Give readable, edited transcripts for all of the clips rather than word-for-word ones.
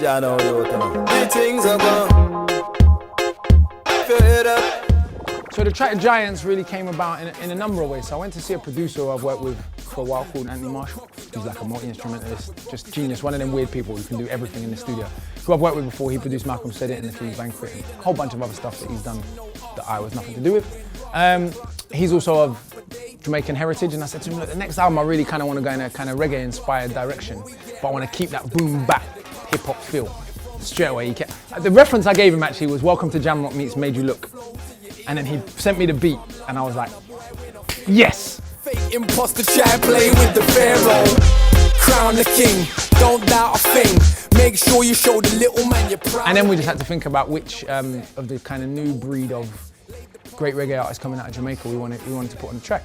Yeah, no, the things are gone. Fill it up. So the track Giants really came about in a number of ways. So I went to see a producer who I've worked with for a while called Anthony Marshall. He's like a multi-instrumentalist, just genius, one of them weird people who can do everything in the studio. Who I've worked with before, he produced Malcolm Said It and The Food Banquet and a whole bunch of other stuff that he's done that I was nothing to do with. He's also of Jamaican heritage, and I said to him, look, the next album I really kind of want to go in a kind of reggae-inspired direction, but I want to keep that boom-bap hip-hop feel. Straight away, the reference I gave him actually was Welcome to Jamrock meets Made You Look. And then he sent me the beat, and I was like, yes! Fake imposter try play with the pharaoh. Crown the king, don't doubt a thing. Make sure you show the little man your pride. And then we just had to think about which of the kind of new breed of great reggae artists coming out of Jamaica we wanted to put on the track.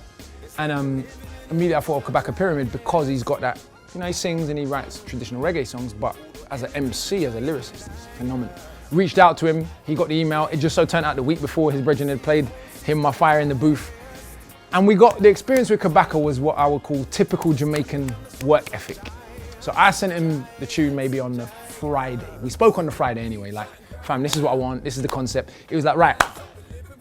And immediately I thought of Kabaka Pyramid because he's got that, you know, he sings and he writes traditional reggae songs, but as an MC, as a lyricist, it's phenomenal. Reached out to him, he got the email. It just so turned out the week before his brethren had played him My Fire in the booth. And we got, the experience with Kabaka was what I would call typical Jamaican work ethic. So I sent him the tune maybe on the Friday. We spoke on the Friday anyway, like, fam, this is what I want, this is the concept. He was like, right,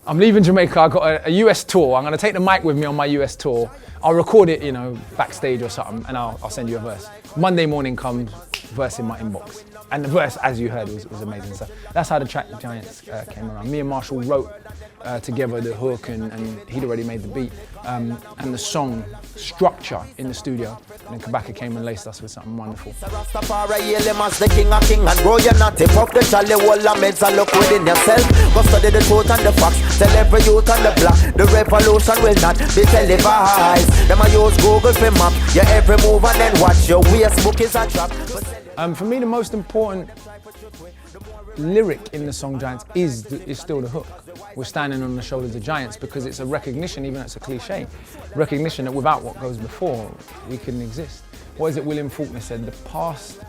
I'm leaving Jamaica, I got a US tour, I'm gonna take the mic with me on my US tour. I'll record it, you know, backstage or something, and I'll send you a verse. Monday morning comes, verse in my inbox. And the verse, as you heard, was amazing. So that's how the track Giants came around. Me and Marshall wrote together the hook, and he'd already made the beat and the song structure in the studio. And then Kabaka came and laced us with something wonderful. The king of king and grow your nut. Take off the chally wall and meds and look within yourself. Go study the truth and the facts. Tell every youth on the block the revolution will not be televised. Them a use Google for map. Your every move and then watch your waist book is a trap. For me, the most important lyric in the song Giants is still the hook. We're standing on the shoulders of giants, because it's a recognition, even though it's a cliche, recognition that without what goes before, we couldn't exist. What is it William Faulkner said? The past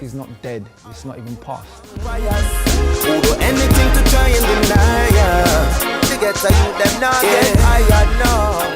is not dead, it's not even past. Anything to try and deny to get to you, them not get higher, no.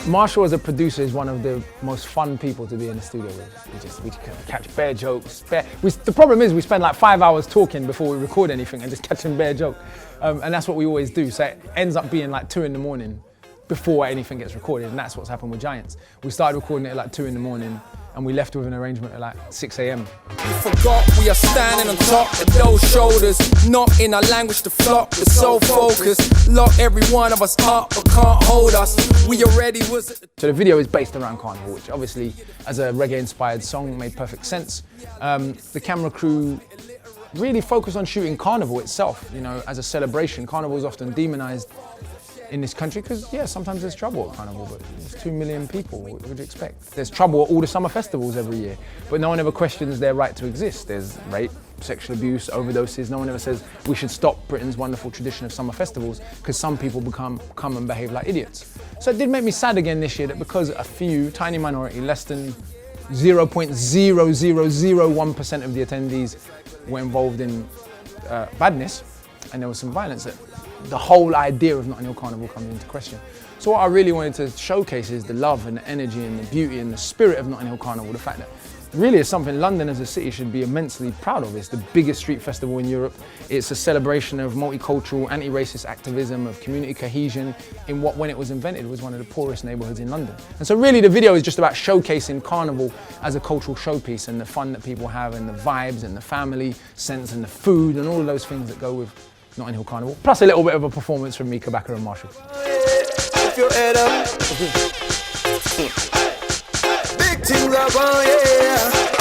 Marshall as a producer is one of the most fun people to be in the studio with. We catch bare jokes. The problem is we spend like 5 hours talking before we record anything and just catching bare jokes. And that's what we always do. So it ends up being like 2 in the morning before anything gets recorded. And that's what's happened with Giants. We started recording it at like 2 in the morning and we left with an arrangement at like 6 a.m. You forgot we are standing on top of those shoulders, not in our language to flop. We're so focused, lock every one of us up, but can't hold us. We already was. So the video is based around Carnival, which obviously, as a reggae-inspired song, made perfect sense. The camera crew really focused on shooting Carnival itself, you know, as a celebration. Carnival is often demonized in this country because, yeah, sometimes there's trouble at Carnival, but there's 2 million people, what would you expect? There's trouble at all the summer festivals every year, but no one ever questions their right to exist. There's rape, sexual abuse, overdoses. No one ever says we should stop Britain's wonderful tradition of summer festivals because some people come and behave like idiots. So it did make me sad again this year that because a few, tiny minority, less than 0.0001% of the attendees were involved in badness, and there was some violence, that the whole idea of Notting Hill Carnival comes into question. So what I really wanted to showcase is the love and the energy and the beauty and the spirit of Notting Hill Carnival, the fact that really is something London as a city should be immensely proud of. It's the biggest street festival in Europe. It's a celebration of multicultural, anti-racist activism, of community cohesion in what, when it was invented, was one of the poorest neighbourhoods in London. And so really the video is just about showcasing Carnival as a cultural showpiece and the fun that people have and the vibes and the family sense and the food and all of those things that go with Notting Hill Carnival. Plus a little bit of a performance from me, Kabaka and Marshall. Lift your head up. Big things are going, yeah.